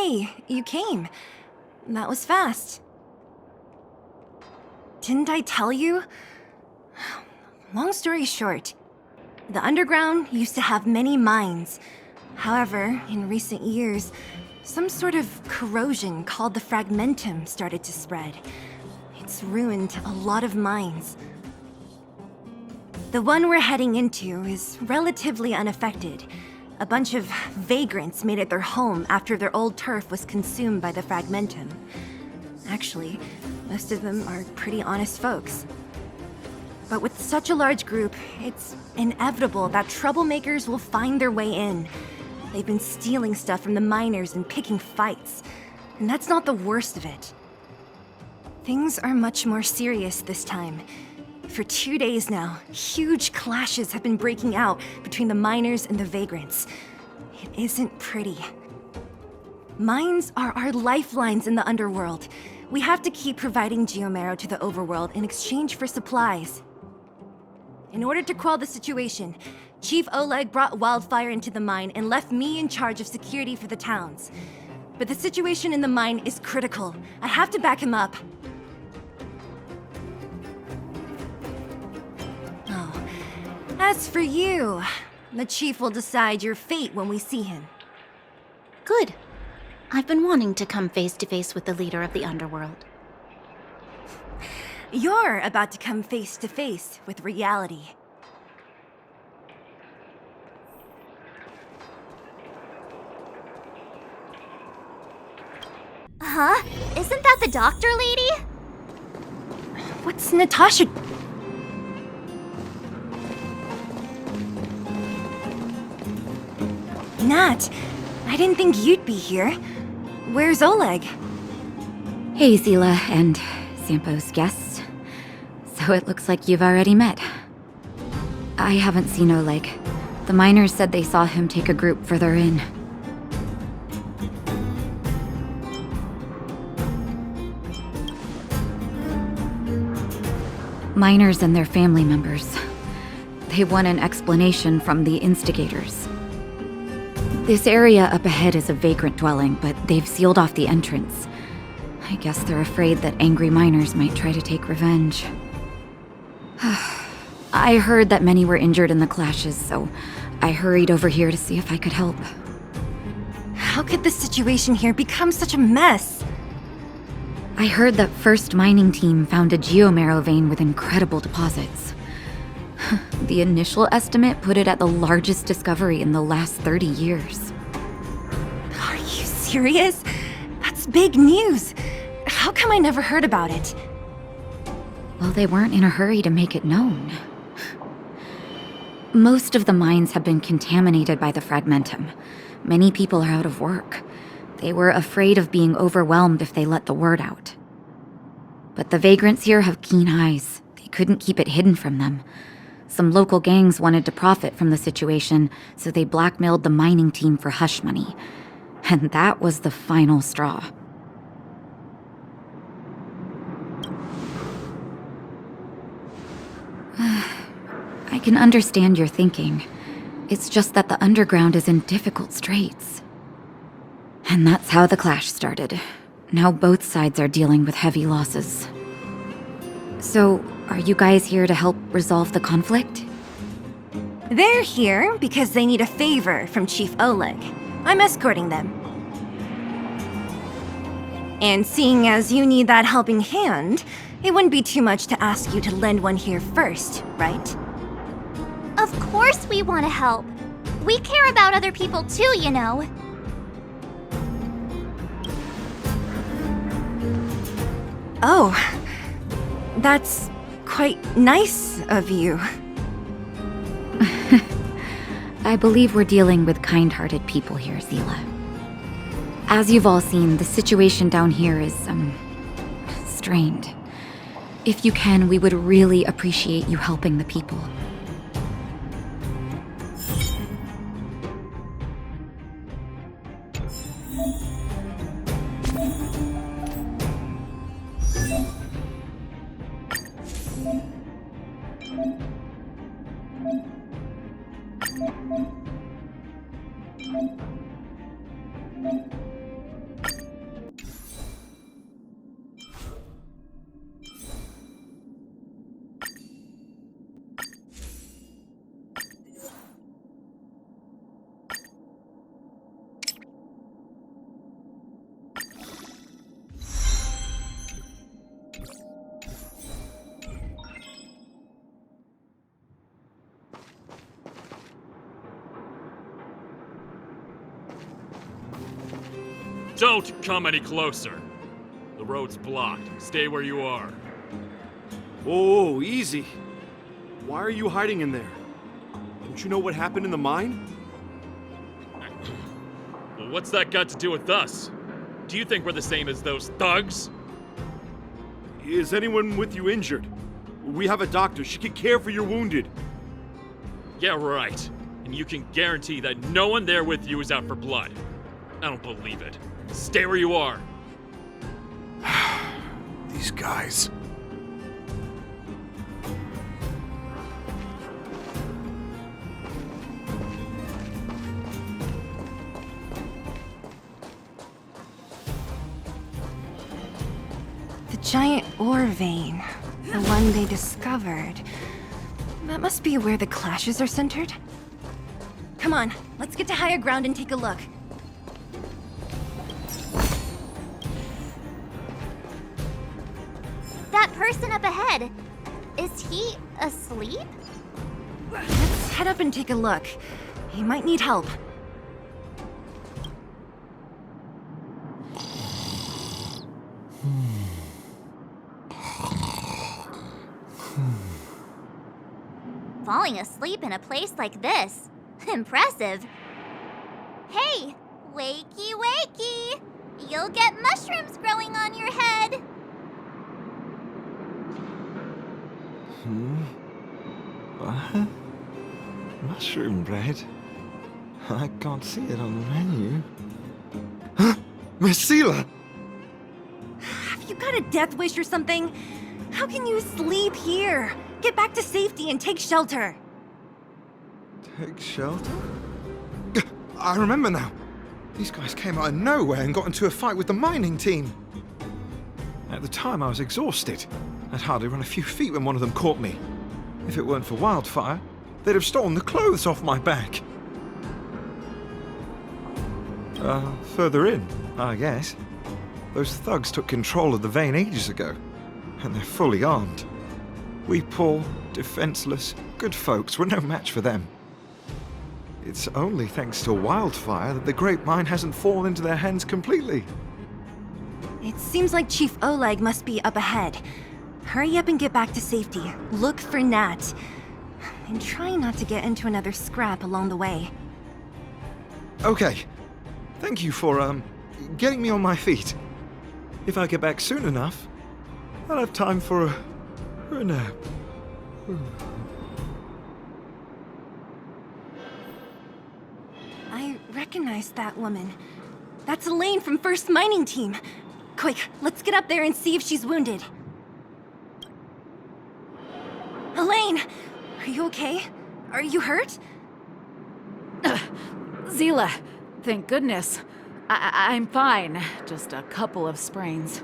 Hey, you came. That was fast. Didn't I tell you? Long story short, the underground used to have many mines. However, in recent years, some sort of corrosion called the fragmentum started to spread. It's ruined a lot of mines. The one we're heading into is relatively unaffected. A bunch of vagrants made it their home after their old turf was consumed by the fragmentum. Actually, most of them are pretty honest folks. But with such a large group, it's inevitable that troublemakers will find their way in. They've been stealing stuff from the miners and picking fights. And that's not the worst of it. Things are much more serious this time. For 2 days now, huge clashes have been breaking out between the miners and the vagrants. It isn't pretty. Mines are our lifelines in the underworld. We have to keep providing geomarrow to the overworld in exchange for supplies. In order to quell the situation, Chief Oleg brought wildfire into the mine and left me in charge of security for the towns. But the situation in the mine is critical. I have to back him up. As for you, the Chief will decide your fate when we see him. Good. I've been wanting to come face to face with the leader of the underworld. You're about to come face to face with reality. Huh? Isn't that the doctor lady? What's Natasha... Nat, I didn't think you'd be here. Where's Oleg? Hey, Zila and Sampo's guests. So it looks like you've already met. I haven't seen Oleg. The miners said they saw him take a group further in. Miners and their family members. They want an explanation from the instigators. This area up ahead is a vagrant dwelling, but they've sealed off the entrance. I guess they're afraid that angry miners might try to take revenge. I heard that many were injured in the clashes, so I hurried over here to see if I could help. How could the situation here become such a mess? I heard that First Mining Team found a geomarrow vein with incredible deposits. The initial estimate put it at the largest discovery in the last 30 years. Are you serious? That's big news. How come I never heard about it? Well, they weren't in a hurry to make it known. Most of the mines have been contaminated by the fragmentum. Many people are out of work. They were afraid of being overwhelmed if they let the word out. But the vagrants here have keen eyes. They couldn't keep it hidden from them. Some local gangs wanted to profit from the situation, so they blackmailed the mining team for hush money. And that was the final straw. I can understand your thinking. It's just that the underground is in difficult straits. And that's how the clash started. Now both sides are dealing with heavy losses. So, are you guys here to help resolve the conflict? They're here because they need a favor from Chief Oleg. I'm escorting them. And seeing as you need that helping hand, it wouldn't be too much to ask you to lend one here first, right? Of course we want to help. We care about other people too, you know. Oh, that's quite nice of you. I believe we're dealing with kind-hearted people here, Zila. As you've all seen, the situation down here is, strained. If you can, we would really appreciate you helping the people. Don't come any closer. The road's blocked. Stay where you are. Oh, easy. Why are you hiding in there? Don't you know what happened in the mine? Well, what's that got to do with us? Do you think we're the same as those thugs? Is anyone with you injured? We have a doctor. She can care for your wounded. Yeah, right. And you can guarantee that no one there with you is out for blood. I don't believe it. Stay where you are. These guys. The giant ore vein. The one they discovered. That must be where the clashes are centered. Come on, let's get to higher ground and take a look. That person up ahead, is he asleep? Let's head up and take a look. He might need help. Falling asleep in a place like this. Impressive. Hey, wakey wakey! You'll get mushrooms growing on your head. What? Mushroom bread? I can't see it on the menu. Huh? Miss Seela! Have you got a death wish or something? How can you sleep here? Get back to safety and take shelter. Take shelter? I remember now. These guys came out of nowhere and got into a fight with the mining team. At the time, I was exhausted. I'd hardly run a few feet when one of them caught me. If it weren't for Wildfire, they'd have stolen the clothes off my back. Further in, I guess. Those thugs took control of the vein ages ago, and they're fully armed. We poor, defenseless, good folks were no match for them. It's only thanks to Wildfire that the Great Mine hasn't fallen into their hands completely. It seems like Chief Oleg must be up ahead. Hurry up and get back to safety. Look for Nat. And try not to get into another scrap along the way. Okay. Thank you for, getting me on my feet. If I get back soon enough, I'll have time for a nap. I recognize that woman. That's Elaine from First Mining Team. Quick, let's get up there and see if she's wounded. Elaine! Are you okay? Are you hurt? Seela, thank goodness. I'm fine. Just a couple of sprains.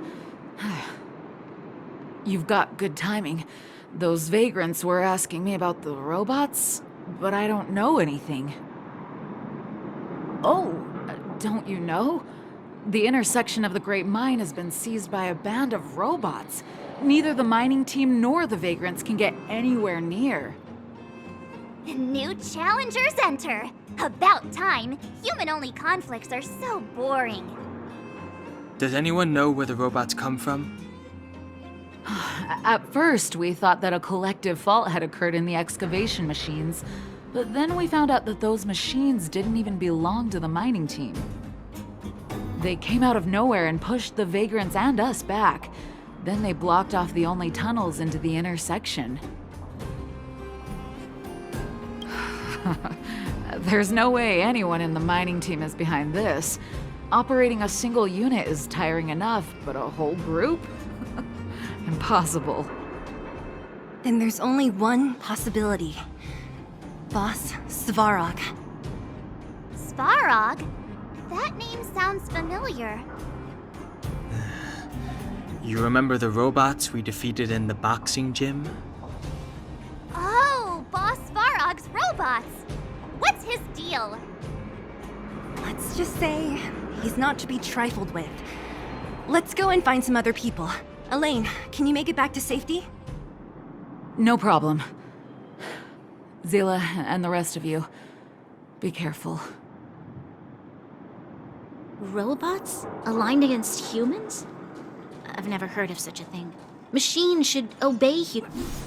You've got good timing. Those vagrants were asking me about the robots, but I don't know anything. Oh, don't you know? The intersection of the Great Mine has been seized by a band of robots. Neither the mining team nor the vagrants can get anywhere near. New challengers enter. About time. Human-only conflicts are so boring. Does anyone know where the robots come from? At first, we thought that a collective fault had occurred in the excavation machines, but then we found out that those machines didn't even belong to the mining team. They came out of nowhere and pushed the vagrants and us back. Then they blocked off the only tunnels into the intersection. There's no way anyone in the mining team is behind this. Operating a single unit is tiring enough, but a whole group? Impossible. Then there's only one possibility. Boss Svarog. Svarog? That name sounds familiar. You remember the robots we defeated in the boxing gym? Oh, Boss Svarog's robots! What's his deal? Let's just say he's not to be trifled with. Let's go and find some other people. Elaine, can you make it back to safety? No problem. Seela and the rest of you, be careful. Robots aligned against humans? I've never heard of such a thing. Machines should obey humans.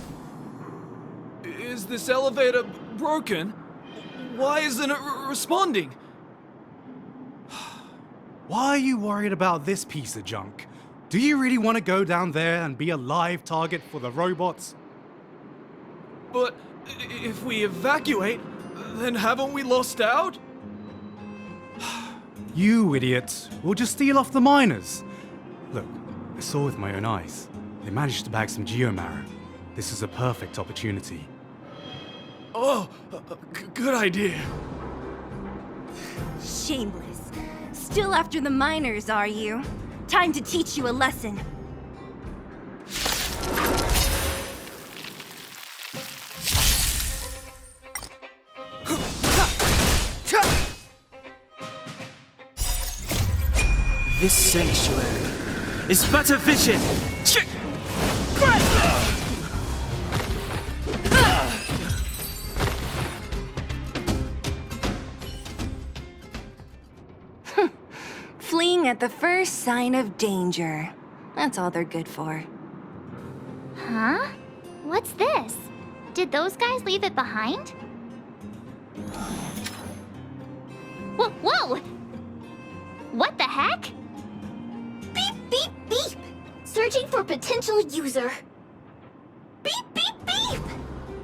Is this elevator broken? Why isn't it responding? Why are you worried about this piece of junk? Do you really want to go down there and be a live target for the robots? But if we evacuate, then haven't we lost out? You idiots! We'll just steal off the miners. Look, I saw with my own eyes. They managed to bag some geomarrow. This is a perfect opportunity. Oh, good idea. Shameless. Still after the miners, are you? Time to teach you a lesson. This sanctuary is but a vision. Fleeing at the first sign of danger. That's all they're good for. Huh? What's this? Did those guys leave it behind? Whoa! What the heck? Beep, beep, beep! Searching for potential user. Beep, beep, beep!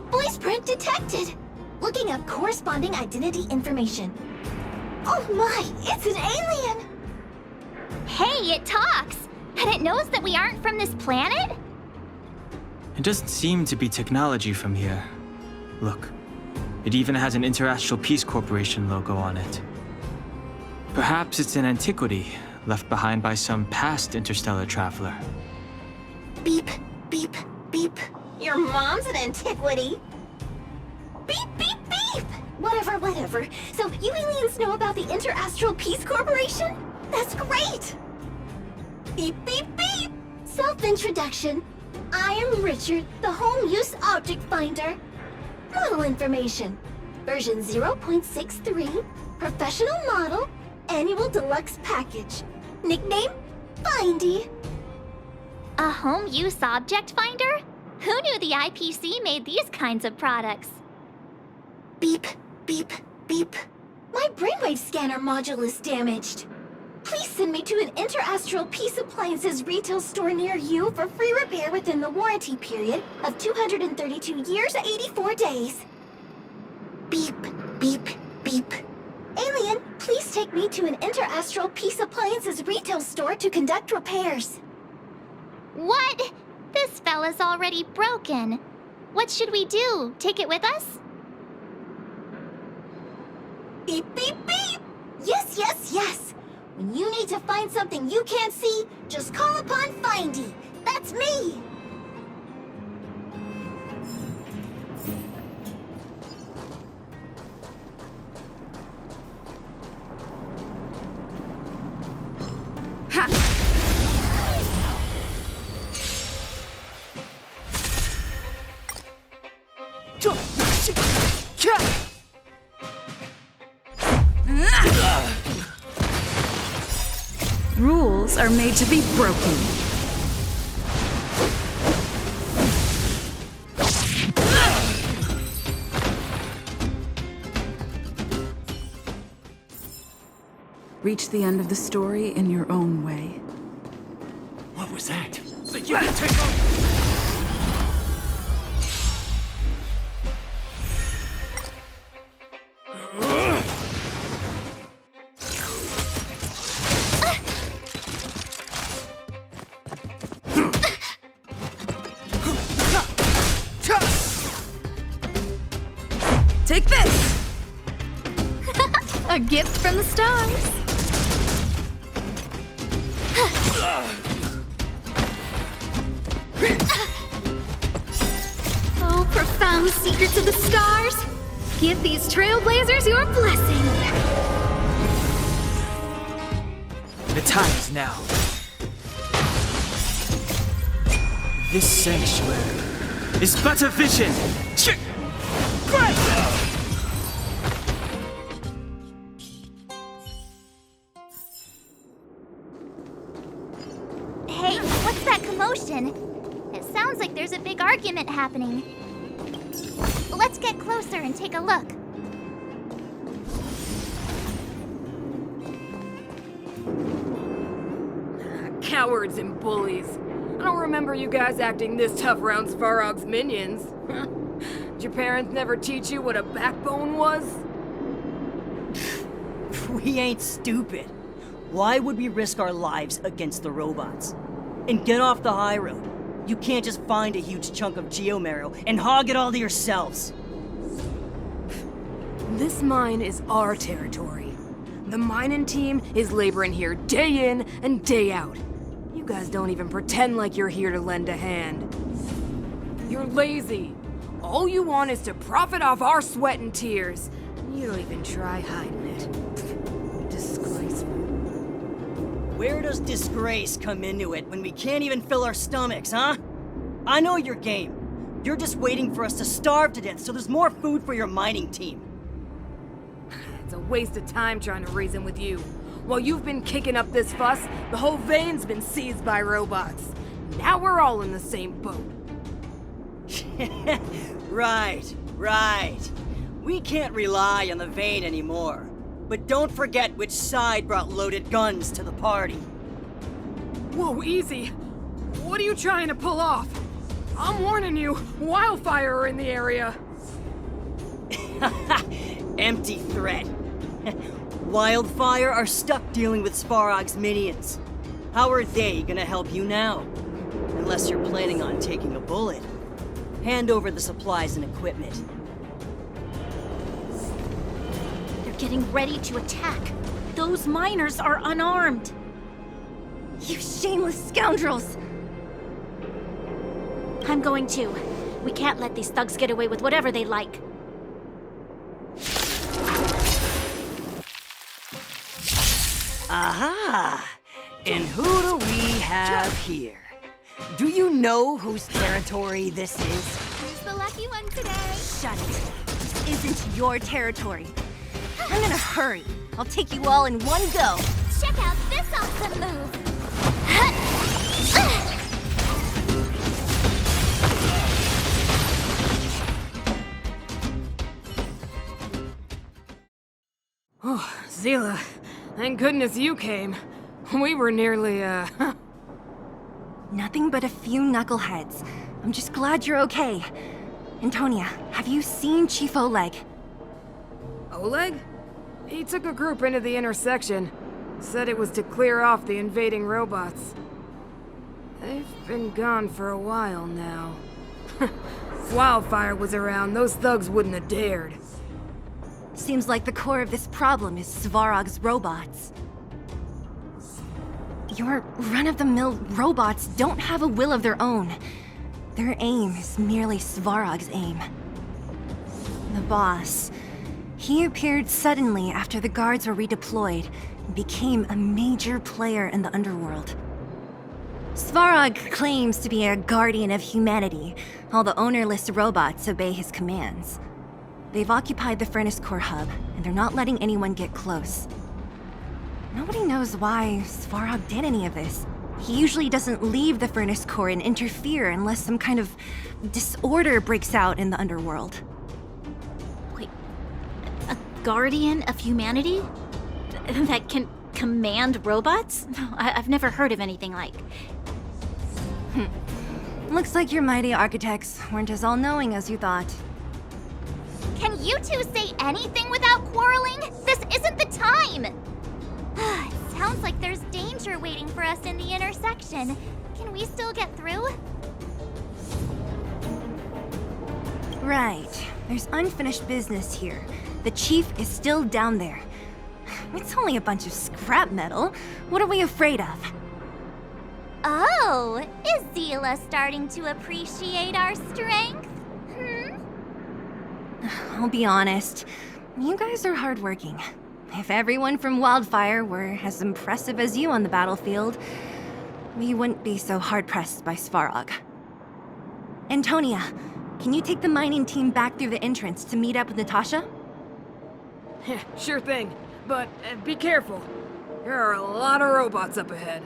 Voice print detected. Looking up corresponding identity information. Oh my, it's an alien! Hey, it talks! And it knows that we aren't from this planet? It doesn't seem to be technology from here. Look, it even has an Interastral Peace Corporation logo on it. Perhaps it's an antiquity left behind by some past interstellar traveler. Beep, beep, beep. Your mom's an antiquity. Beep, beep, beep! Whatever. So you aliens know about the Interastral Peace Corporation? That's great! Beep, beep, beep! Self-introduction. I am Richard, the Home Use Object Finder. Model information. Version 0.63. Professional model. Annual deluxe package. Nickname? Findy. A home use object finder? Who knew the IPC made these kinds of products? Beep, beep, beep. My brainwave scanner module is damaged. Please send me to an Interastral Peace Appliances retail store near you for free repair within the warranty period of 232 years, 84 days. Beep, beep, beep. Alien, please take me to an Interastral Peace Appliances retail store to conduct repairs. What? This fella's already broken. What should we do? Take it with us? Beep, beep, beep! Yes! When you need to find something you can't see, just call upon Findy. That's me! Rules are made to be broken. Reach the end of the story in your own way. What was that? So you can take off! Take this! A gift from the stars. Oh, profound secrets of the stars. Give these trailblazers your blessing. The time is now. This sanctuary is but a vision. argument happening. Let's get closer and take a look. Cowards and bullies. I don't remember you guys acting this tough around Svarog's minions. Did your parents never teach you what a backbone was? We ain't stupid. Why would we risk our lives against the robots? And get off the high road. You can't just find a huge chunk of geomarrow and hog it all to yourselves. This mine is our territory. The mining team is laboring here day in and day out. You guys don't even pretend like you're here to lend a hand. You're lazy. All you want is to profit off our sweat and tears. You don't even try hiding it. Disgraceful. Where does disgrace come into it when we can't even fill our stomachs, huh? I know your game. You're just waiting for us to starve to death so there's more food for your mining team. It's a waste of time trying to reason with you. While you've been kicking up this fuss, the whole vein's been seized by robots. Now we're all in the same boat. Right. We can't rely on the vein anymore. But don't forget which side brought loaded guns to the party. Whoa, easy. What are you trying to pull off? I'm warning you, wildfire are in the area. Empty threat. Wildfire are stuck dealing with Svarog's minions. How are they gonna help you now? Unless you're planning on taking a bullet. Hand over the supplies and equipment. They're getting ready to attack. Those miners are unarmed. You shameless scoundrels! I'm going to. We can't let these thugs get away with whatever they like. Aha! And who do we have here? Do you know whose territory this is? Who's the lucky one today? Shut it. This isn't your territory. I'm in a hurry. I'll take you all in one go. Check out this awesome move. Oh, Zila, thank goodness you came. We were nearly, Nothing but a few knuckleheads. I'm just glad you're okay. Antonia, have you seen Chief Oleg? Oleg? He took a group into the intersection. Said it was to clear off the invading robots. They've been gone for a while now. If Wildfire was around, those thugs wouldn't have dared. Seems like the core of this problem is Svarog's robots. Your run-of-the-mill robots don't have a will of their own. Their aim is merely Svarog's aim. The boss, he appeared suddenly after the guards were redeployed and became a major player in the underworld. Svarog claims to be a guardian of humanity, while the ownerless robots obey his commands. They've occupied the Furnace Core hub, and they're not letting anyone get close. Nobody knows why Svarog did any of this. He usually doesn't leave the Furnace Core and interfere unless some kind of disorder breaks out in the underworld. Wait, a guardian of humanity? That can command robots? I've never heard of anything like. Looks like your mighty architects weren't as all-knowing as you thought. Can you two say anything without quarreling? This isn't the time! It sounds like there's danger waiting for us in the intersection. Can we still get through? Right. There's unfinished business here. The chief is still down there. It's only a bunch of scrap metal. What are we afraid of? Oh, is Zila starting to appreciate our strength? I'll be honest. You guys are hardworking. If everyone from Wildfire were as impressive as you on the battlefield, we wouldn't be so hard-pressed by Svarog. Antonia, can you take the mining team back through the entrance to meet up with Natasha? Sure thing, but be careful. There are a lot of robots up ahead.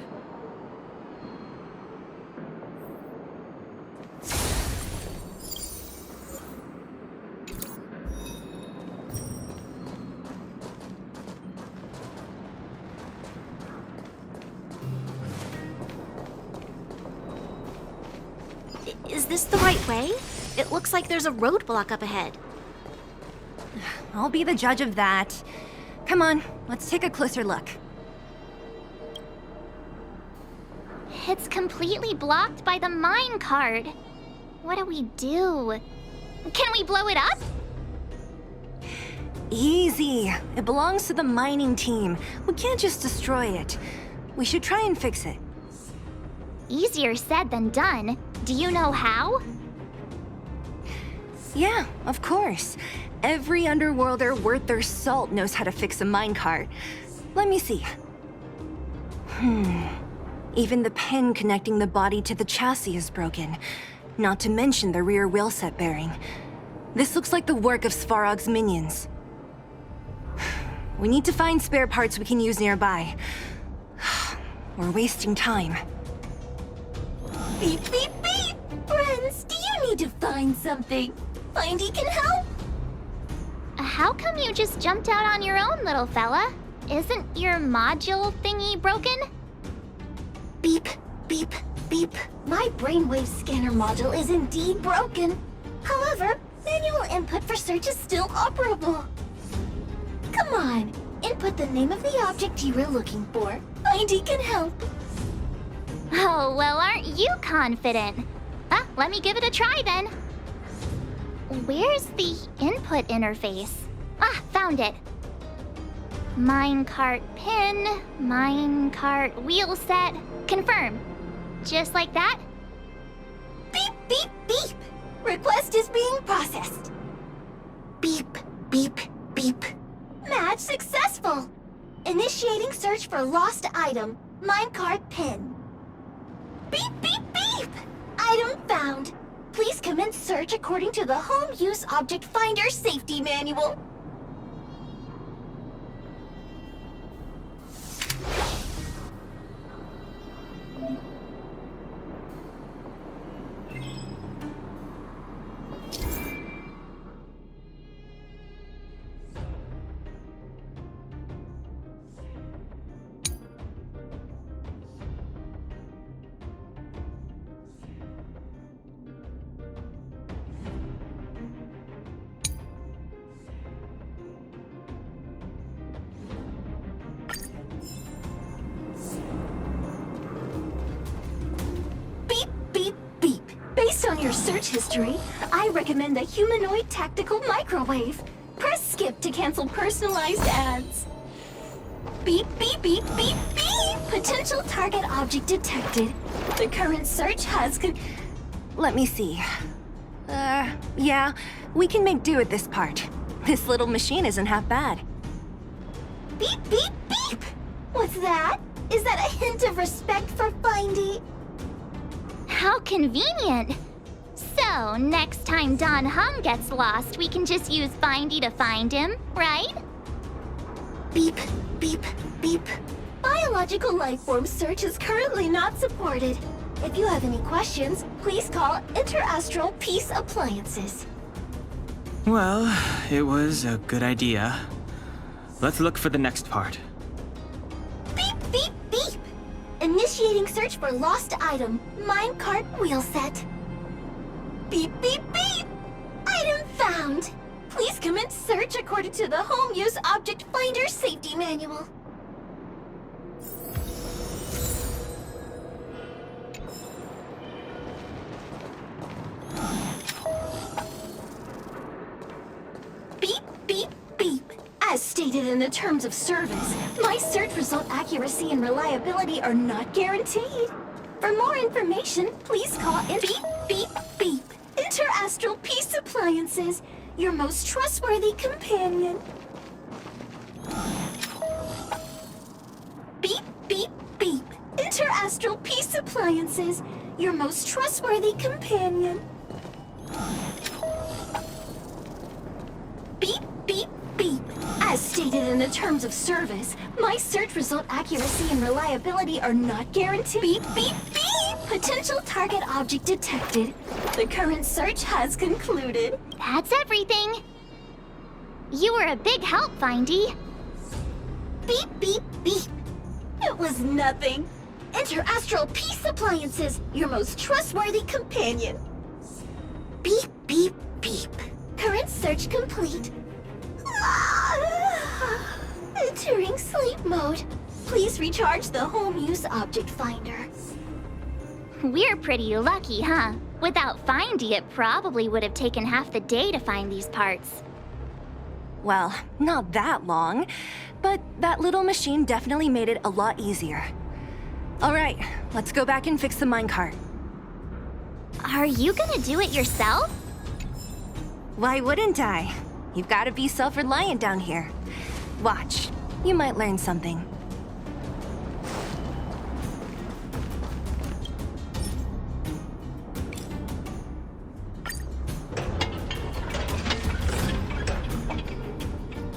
Is this the right way? It looks like there's a roadblock up ahead. I'll be the judge of that. Come on, let's take a closer look. It's completely blocked by the mine cart. What do we do? Can we blow it up? Easy. It belongs to the mining team. We can't just destroy it. We should try and fix it. Easier said than done. Do you know how? Yeah, of course. Every underworlder worth their salt knows how to fix a minecart. Let me see. Even the pin connecting the body to the chassis is broken. Not to mention the rear wheelset bearing. This looks like the work of Svarog's minions. We need to find spare parts we can use nearby. We're wasting time. Beep, beep, beep! Friends, do you need to find something? Findy can help? How come you just jumped out on your own, little fella? Isn't your module thingy broken? Beep, beep, beep. My brainwave scanner module is indeed broken. However, manual input for search is still operable. Come on, input the name of the object you were looking for. Findy can help. Oh, well, aren't you confident? Let me give it a try then. Where's the input interface? Found it. Minecart pin, minecart wheel set, confirm. Just like that? Beep, beep, beep. Request is being processed. Beep, beep, beep. Match successful. Initiating search for lost item, minecart pin. Beep, beep, beep. Item found. Please commence search according to the Home Use Object Finder Safety Manual. Based on your search history, I recommend the humanoid tactical microwave. Press skip to cancel personalized ads. Beep, beep, beep, beep, beep! Potential target object detected. The current search has Let me see. Yeah, we can make do with this part. This little machine isn't half bad. Beep, beep, beep! What's that? Is that a hint of respect for Findy? How convenient! So, next time Don Hum gets lost, we can just use Findy to find him, right? Beep, beep, beep. Biological life form search is currently not supported. If you have any questions, please call Interastral Peace Appliances. Well, it was a good idea. Let's look for the next part. Beep, beep, beep! Initiating search for lost item, minecart wheel set. Beep, beep, beep! Item found! Please commence search according to the Home Use Object Finder Safety Manual. Beep, beep, beep. As stated in the terms of service, my search result accuracy and reliability are not guaranteed. For more information, please call in Beep, beep, beep. Interastral Peace Appliances, your most trustworthy companion. Beep, beep, beep. Interastral Peace Appliances, your most trustworthy companion. Beep, beep, beep. As stated in the terms of service, my search result accuracy and reliability are not guaranteed. Beep, beep, beep! Potential target object detected. The current search has concluded. That's everything. You were a big help, Findy. Beep, beep, beep. It was nothing. Interastral Peace Appliances, your most trustworthy companion. Beep, beep, beep. Current search complete. Entering sleep mode. Please recharge the home use object finder. We're pretty lucky, huh? Without Findy, it probably would have taken half the day to find these parts. Well, not that long, but that little machine definitely made it a lot easier. All right, let's go back and fix the minecart. Are you gonna do it yourself? Why wouldn't I? You've got to be self-reliant down here. Watch, you might learn something.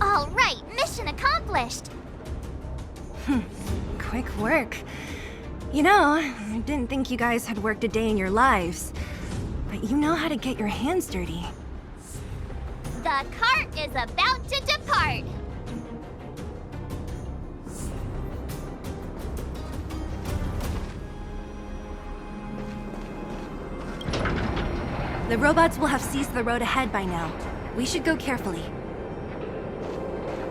All right, mission accomplished. Quick work. You know, I didn't think you guys had worked a day in your lives, but you know how to get your hands dirty. The cart is about to depart. The robots will have seized the road ahead by now. We should go carefully.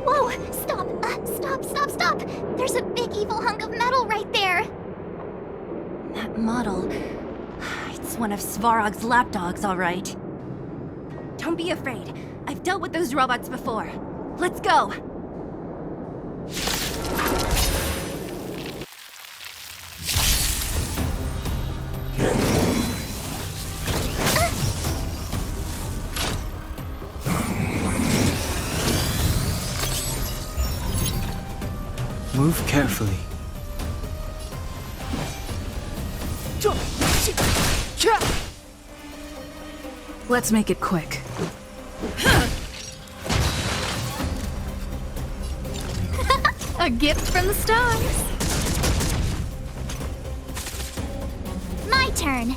Whoa! Stop! Stop! There's a big evil hunk of metal right there! That model... It's one of Svarog's lapdogs, all right. Don't be afraid. I've dealt with those robots before. Let's go! Move carefully. Let's make it quick. A gift from the stars. My turn.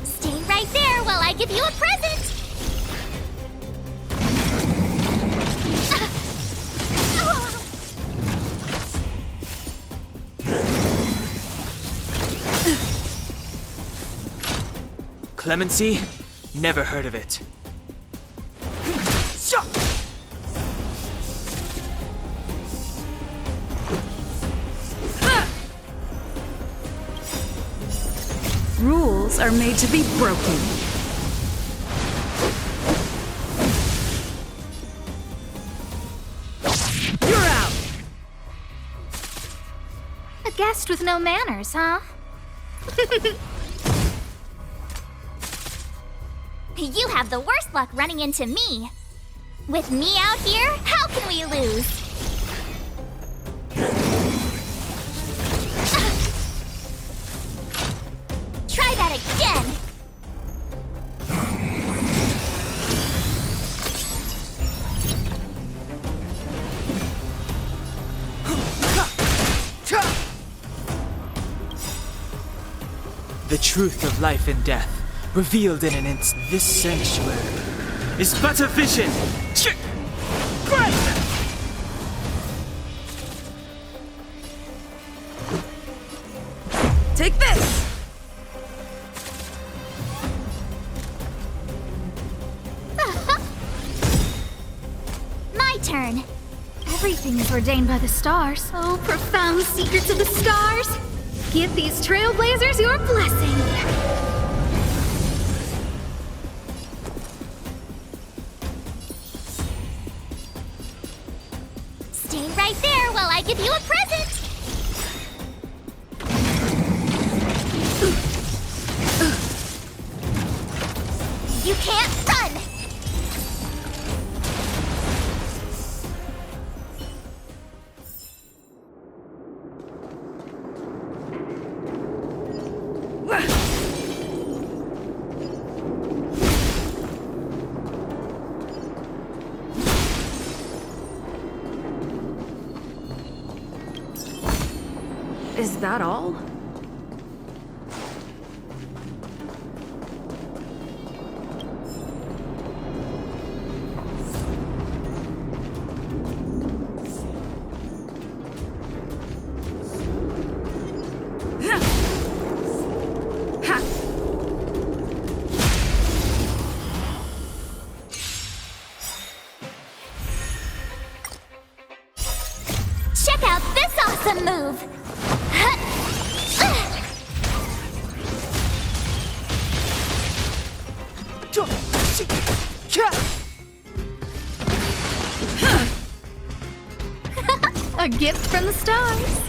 Stay right there while I give you a present. Clemency? Never heard of it. Rules are made to be broken. You're out! A guest with no manners, huh? You have the worst luck running into me. With me out here, how can we lose? Try that again! The truth of life and death, revealed in an instant. This sanctuary is but a vision. Take this! My turn. Everything is ordained by the stars. Oh, profound secrets of the stars. Give these trailblazers your blessing. Stay right there while I give you a present. You can't run. Is that all? awesome move! A gift from the stars.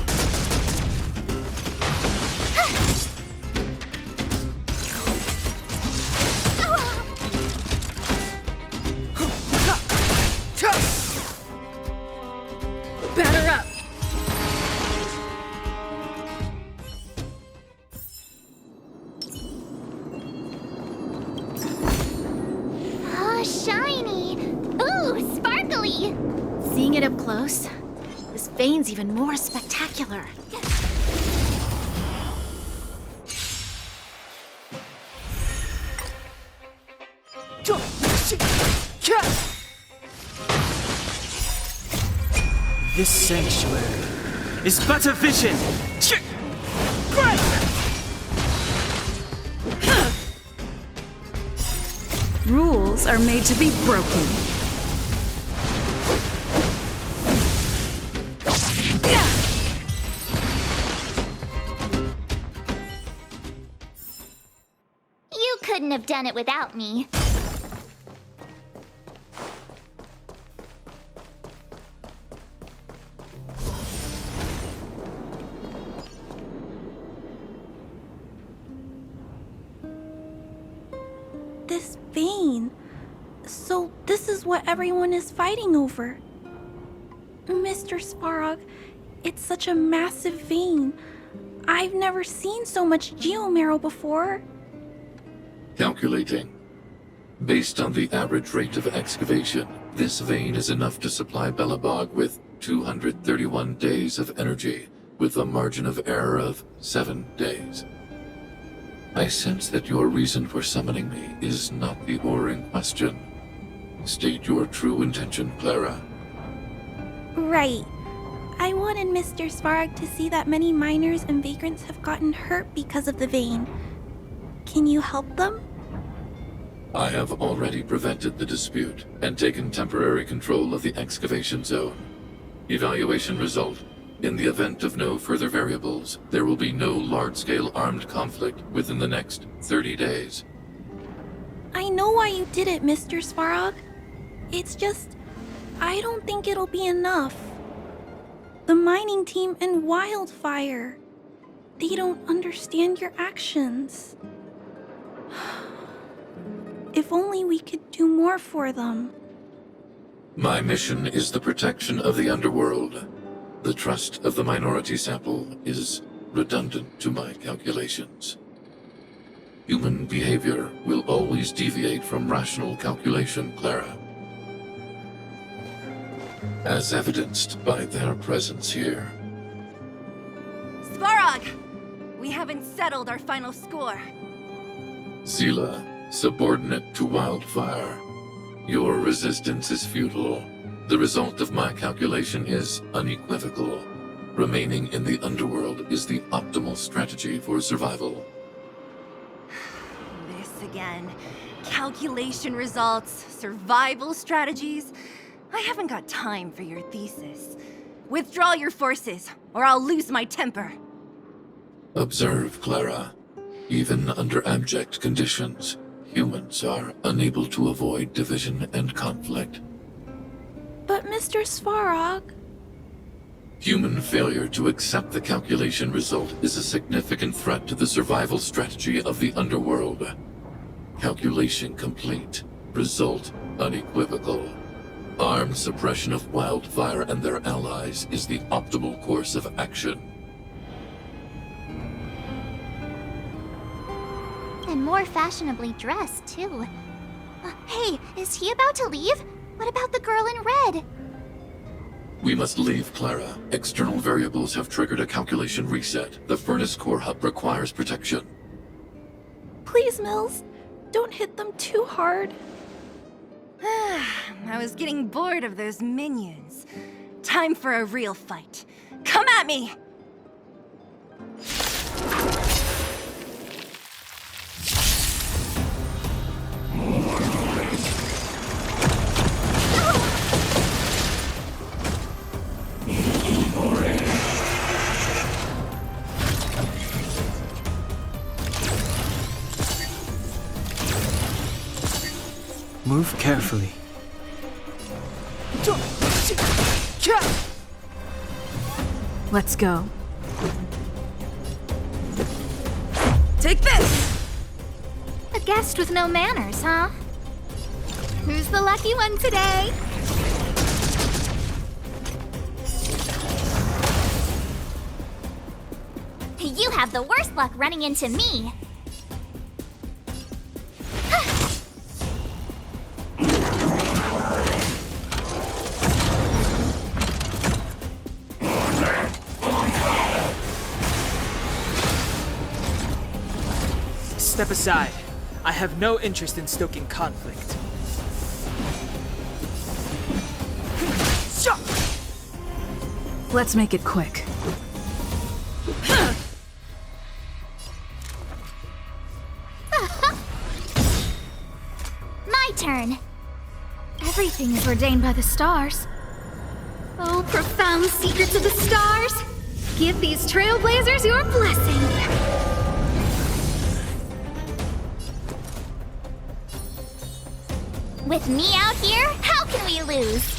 Batter up. Oh, shiny! Ooh, sparkly! Seeing it up close, this vein's even more spectacular. This sanctuary is but a vision. Rules are made to be broken. You couldn't have done it without me. This vein. So this is what everyone is fighting over. Mr. Svarog, it's such a massive vein. I've never seen so much geomarrow before. Calculating. Based on the average rate of excavation, this vein is enough to supply Belobog with 231 days of energy, with a margin of error of 7 days. I sense that your reason for summoning me is not the ore in question. State your true intention, Clara. Right. I wanted Mr. Svarog to see that many miners and vagrants have gotten hurt because of the vein. Can you help them? I have already prevented the dispute and taken temporary control of the excavation zone. Evaluation result. In the event of no further variables, there will be no large-scale armed conflict within the next 30 days. I know why you did it, Mr. Svarog. It's just, I don't think it'll be enough. The mining team and Wildfire. They don't understand your actions. If only we could do more for them. My mission is the protection of the underworld. The trust of the minority sample is redundant to my calculations. Human behavior will always deviate from rational calculation, Clara. As evidenced by their presence here. Svarog! We haven't settled our final score. Sela, subordinate to Wildfire. Your resistance is futile. The result of my calculation is unequivocal. Remaining in the underworld is the optimal strategy for survival. This again. Calculation results, survival strategies. I haven't got time for your thesis. Withdraw your forces, or I'll lose my temper. Observe, Clara. Even under abject conditions, humans are unable to avoid division and conflict. But Mr. Svarog... Human failure to accept the calculation result is a significant threat to the survival strategy of the underworld. Calculation complete. Result unequivocal. Armed suppression of Wildfire and their allies is the optimal course of action. And more fashionably dressed, too. Hey, is he about to leave? What about the girl in red? We must leave, Clara. External variables have triggered a calculation reset. The furnace core hub requires protection. Please, Mills, don't hit them too hard. I was getting bored of those minions. Time for a real fight. Come at me! Move carefully. Let's go. Take this! A guest with no manners, huh? Who's the lucky one today? You have the worst luck running into me. Step aside. I have no interest in stoking conflict. Let's make it quick. My turn. Everything is ordained by the stars. Oh, profound secrets of the stars! Give these trailblazers your blessing! With me out here, how can we lose?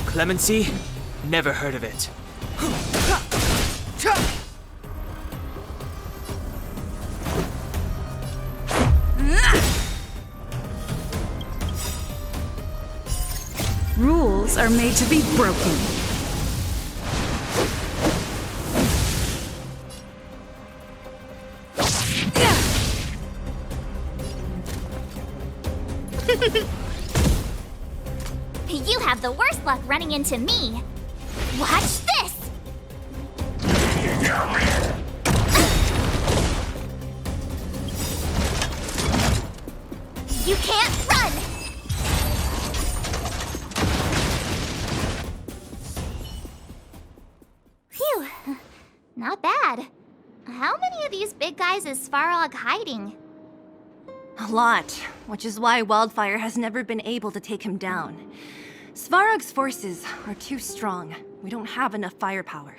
Clemency? Never heard of it. Rules are made to be broken. You have the worst luck running into me. Watch this! You can't run! Phew, not bad. How many of these big guys is Svarog hiding? A lot, which is why Wildfire has never been able to take him down. Svarog's forces are too strong. We don't have enough firepower.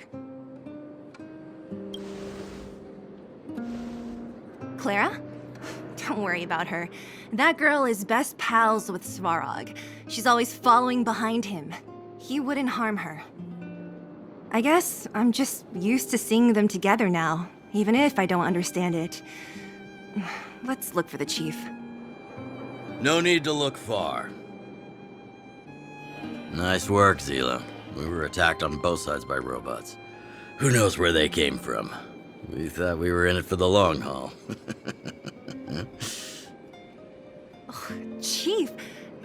Clara? Don't worry about her. That girl is best pals with Svarog. She's always following behind him. He wouldn't harm her. I guess I'm just used to seeing them together now, even if I don't understand it. Let's look for the chief. No need to look far. Nice work, Zila. We were attacked on both sides by robots. Who knows where they came from? We thought we were in it for the long haul. Chief,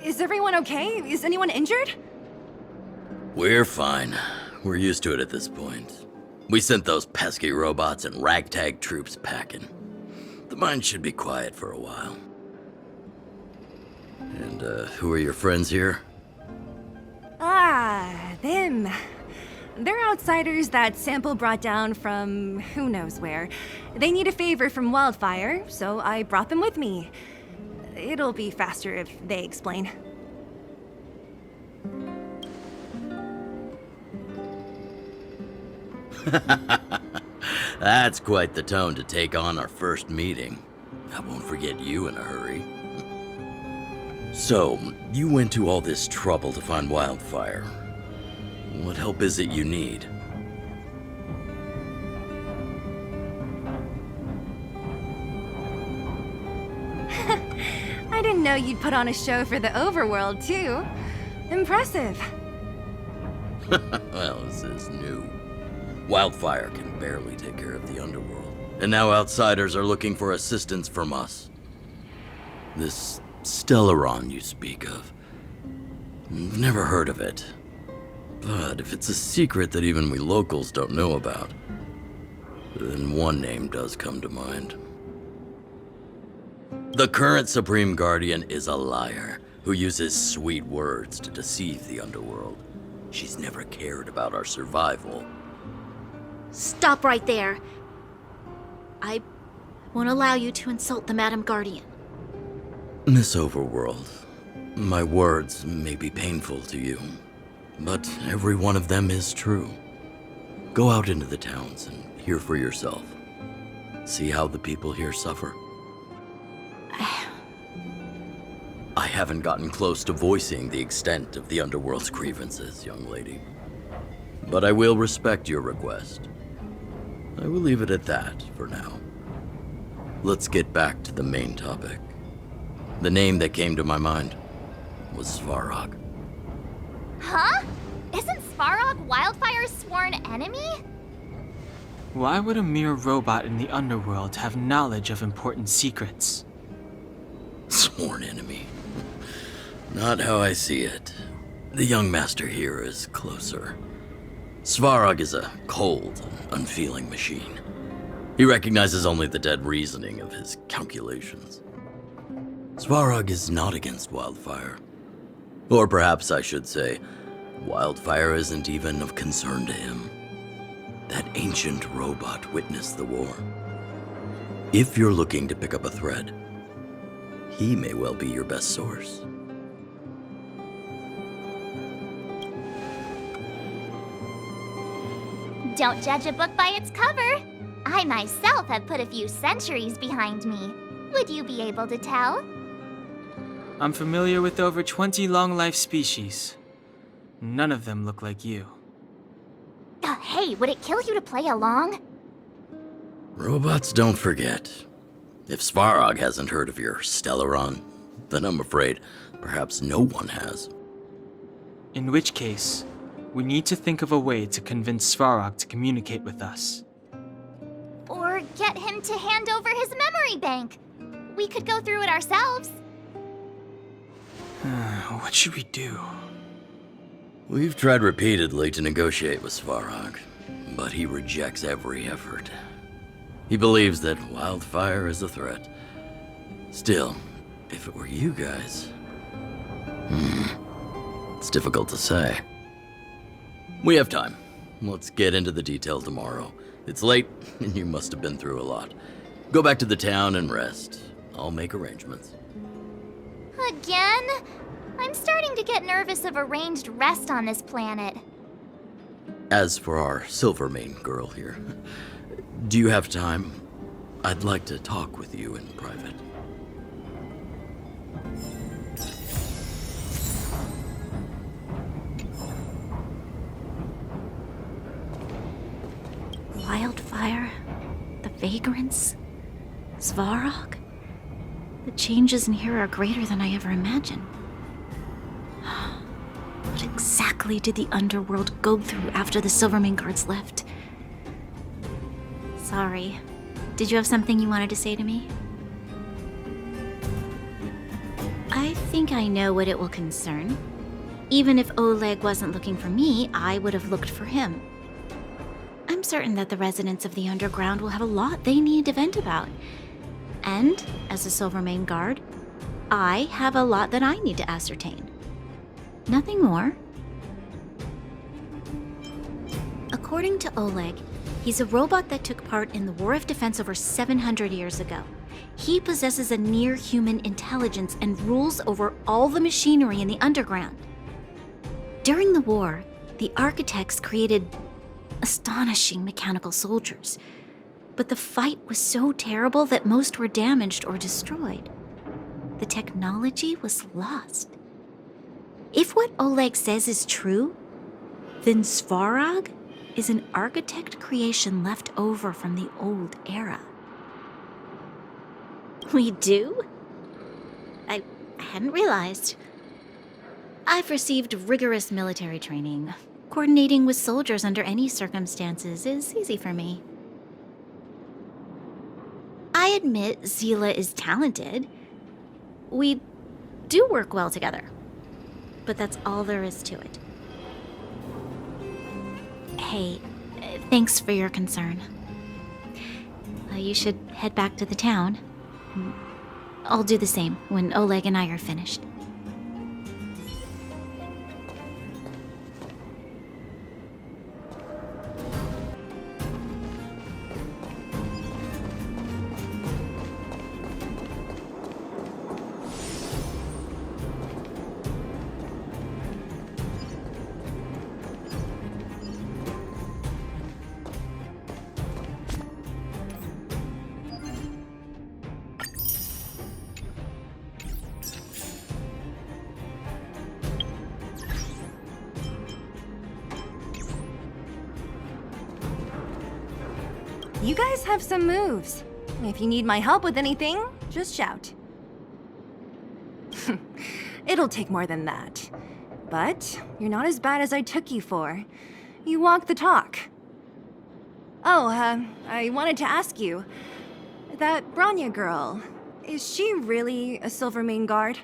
is everyone okay? Is anyone injured? We're fine. We're used to it at this point. We sent those pesky robots and ragtag troops packing. The mine should be quiet for a while. And, who are your friends here? Ah, them. They're outsiders that Sample brought down from who knows where. They need a favor from Wildfire, so I brought them with me. It'll be faster if they explain. That's quite the tone to take on our first meeting. I won't forget you in a hurry. So, you went to all this trouble to find Wildfire. What help is it you need? I didn't know you'd put on a show for the overworld, too. Impressive. Well, this is new. Wildfire can barely take care of the underworld. And now outsiders are looking for assistance from us. This Stellaron you speak of. Never heard of it. But if it's a secret that even we locals don't know about, then one name does come to mind. The current Supreme Guardian is a liar who uses sweet words to deceive the underworld. She's never cared about our survival. Stop right there. I won't allow you to insult the Madam Guardian. Miss Overworld, my words may be painful to you, but every one of them is true. Go out into the towns and hear for yourself. See how the people here suffer? I haven't gotten close to voicing the extent of the Underworld's grievances, young lady. But I will respect your request. I will leave it at that for now. Let's get back to the main topic. The name that came to my mind was Svarog. Huh? Isn't Svarog Wildfire's sworn enemy? Why would a mere robot in the underworld have knowledge of important secrets? Sworn enemy. Not how I see it. The young master here is closer. Svarog is a cold and unfeeling machine. He recognizes only the dead reasoning of his calculations. Svarog is not against Wildfire. Or perhaps I should say, Wildfire isn't even of concern to him. That ancient robot witnessed the war. If you're looking to pick up a thread, he may well be your best source. Don't judge a book by its cover. I myself have put a few centuries behind me. Would you be able to tell? I'm familiar with over 20 long-life species. None of them look like you. Hey, would it kill you to play along? Robots don't forget. If Svarog hasn't heard of your Stellaron, then I'm afraid perhaps no one has. In which case, we need to think of a way to convince Svarog to communicate with us. Or get him to hand over his memory bank. We could go through it ourselves. What should we do? We've tried repeatedly to negotiate with Svarog, but he rejects every effort. He believes that Wildfire is a threat. Still, if it were you guys... it's difficult to say. We have time. Let's get into the details tomorrow. It's late, and you must have been through a lot. Go back to the town and rest. I'll make arrangements. Again? I'm starting to get nervous of arranged rest on this planet. As for our Silvermane girl here, do you have time? I'd like to talk with you in private. Wildfire, the vagrants, Svarog. The changes in here are greater than I ever imagined. What exactly did the underworld go through after the Silvermane guards left? Sorry. Did you have something you wanted to say to me? I think I know what it will concern. Even if Oleg wasn't looking for me, I would have looked for him. I'm certain that the residents of the underground will have a lot they need to vent about. And, as a Silvermane guard, I have a lot that I need to ascertain. Nothing more. According to Oleg, he's a robot that took part in the War of Defense over 700 years ago. He possesses a near-human intelligence and rules over all the machinery in the underground. During the war, the architects created astonishing mechanical soldiers. But the fight was so terrible that most were damaged or destroyed. The technology was lost. If what Oleg says is true, then Svarog is an architect creation left over from the old era. We do? I hadn't realized. I've received rigorous military training. Coordinating with soldiers under any circumstances is easy for me. I admit Zila is talented. We do work well together. But that's all there is to it. Hey, thanks for your concern. You should head back to the town. I'll do the same when Oleg and I are finished. You guys have some moves. If you need my help with anything, just shout. It'll take more than that. But you're not as bad as I took you for. You walk the talk. Oh, I wanted to ask you. That Bronya girl, is she really a Silvermane guard?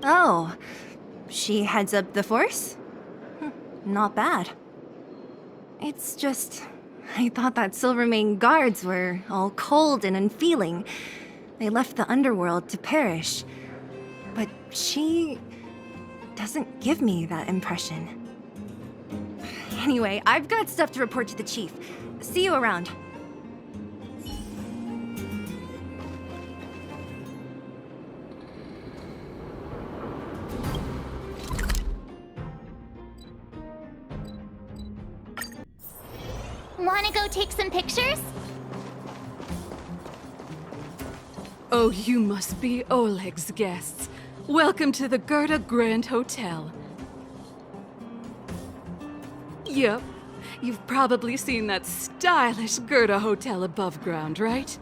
Oh, she heads up the force? Not bad. It's just, I thought that Silvermane guards were all cold and unfeeling. They left the underworld to perish. But she doesn't give me that impression. Anyway, I've got stuff to report to the chief. See you around. Wanna go take some pictures? Oh, you must be Oleg's guests. Welcome to the Gerda Grand Hotel. Yep, you've probably seen that stylish Gerda Hotel above ground, right?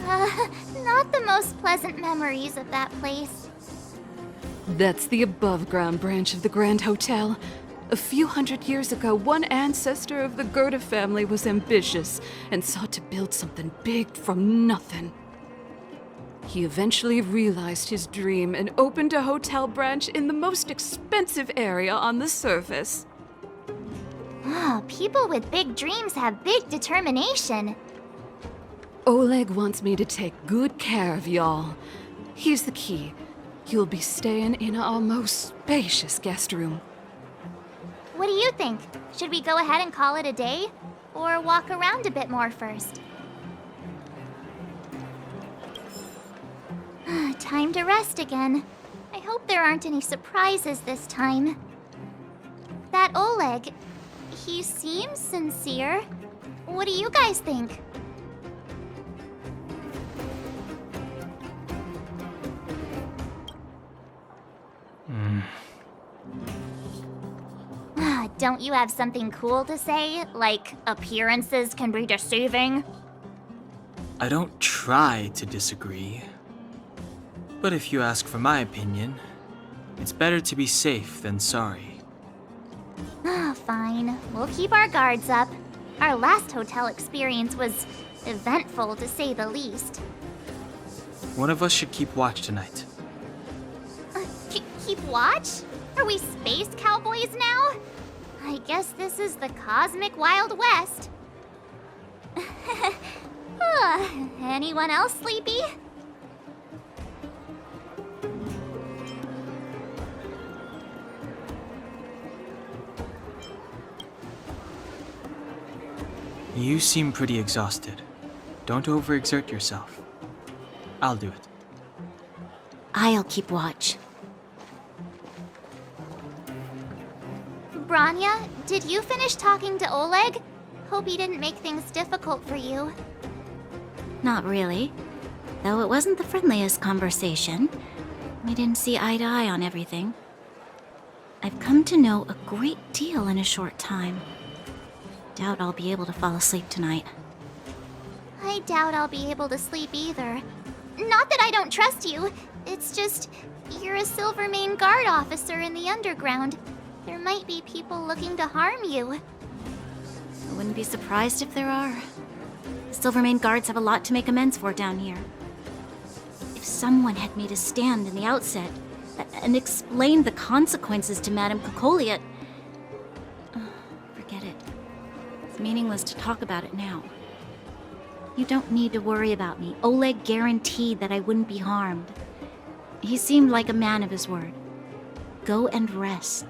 Not the most pleasant memories of that place. That's the above ground branch of the Grand Hotel. A few hundred years ago, one ancestor of the Gerda family was ambitious and sought to build something big from nothing. He eventually realized his dream and opened a hotel branch in the most expensive area on the surface. Oh, people with big dreams have big determination. Oleg wants me to take good care of y'all. Here's the key. You'll be staying in our most spacious guest room. What do you think? Should we go ahead and call it a day? Or walk around a bit more first? Time to rest again. I hope there aren't any surprises this time. That Oleg, he seems sincere. What do you guys think? Don't you have something cool to say? Like, appearances can be deceiving? I don't try to disagree. But if you ask for my opinion, it's better to be safe than sorry. Fine. We'll keep our guards up. Our last hotel experience was eventful, to say the least. One of us should keep watch tonight. Keep watch? Are we space cowboys now? I guess this is the cosmic Wild West. Anyone else sleepy? You seem pretty exhausted. Don't overexert yourself. I'll do it. I'll keep watch. Bronya, did you finish talking to Oleg? Hope he didn't make things difficult for you. Not really. Though it wasn't the friendliest conversation. We didn't see eye to eye on everything. I've come to know a great deal in a short time. Doubt I'll be able to fall asleep tonight. I doubt I'll be able to sleep either. Not that I don't trust you. It's just, you're a Silvermane guard officer in the underground. There might be people looking to harm you. I wouldn't be surprised if there are. The Silvermane guards have a lot to make amends for down here. If someone had made a stand in the outset and explained the consequences to Madame Kokolia, forget it. It's meaningless to talk about it now. You don't need to worry about me. Oleg guaranteed that I wouldn't be harmed. He seemed like a man of his word. Go and rest.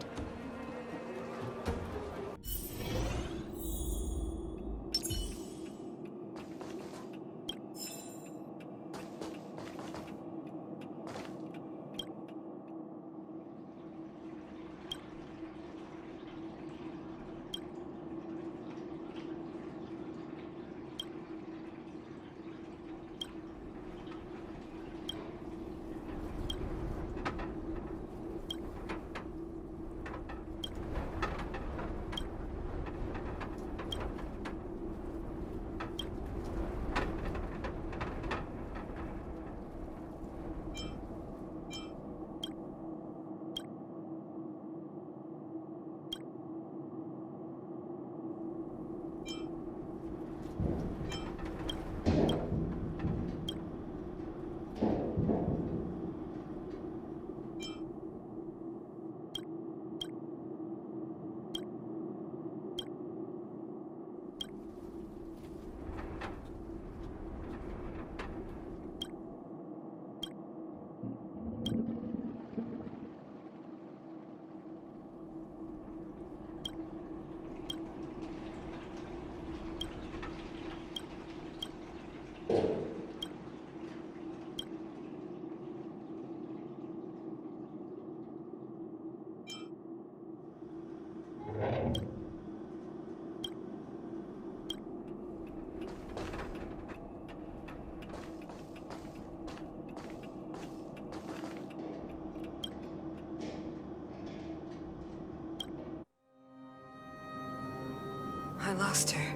lost her.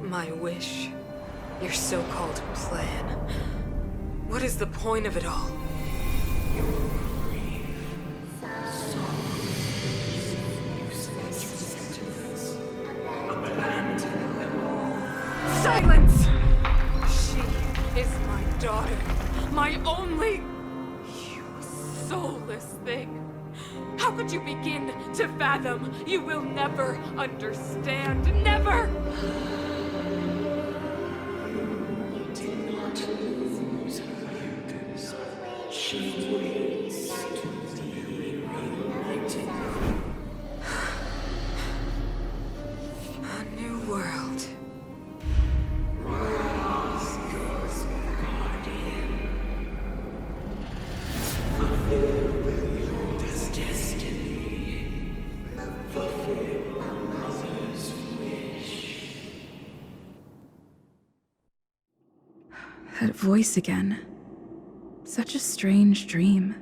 My wish. Your so-called plan. What is the point of it all? Silence! She is my daughter. My only... You soulless thing. How could you begin to fathom? You will never understand. Never! A new world. That voice again. Such a strange dream.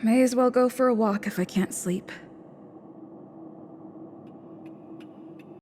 May as well go for a walk if I can't sleep.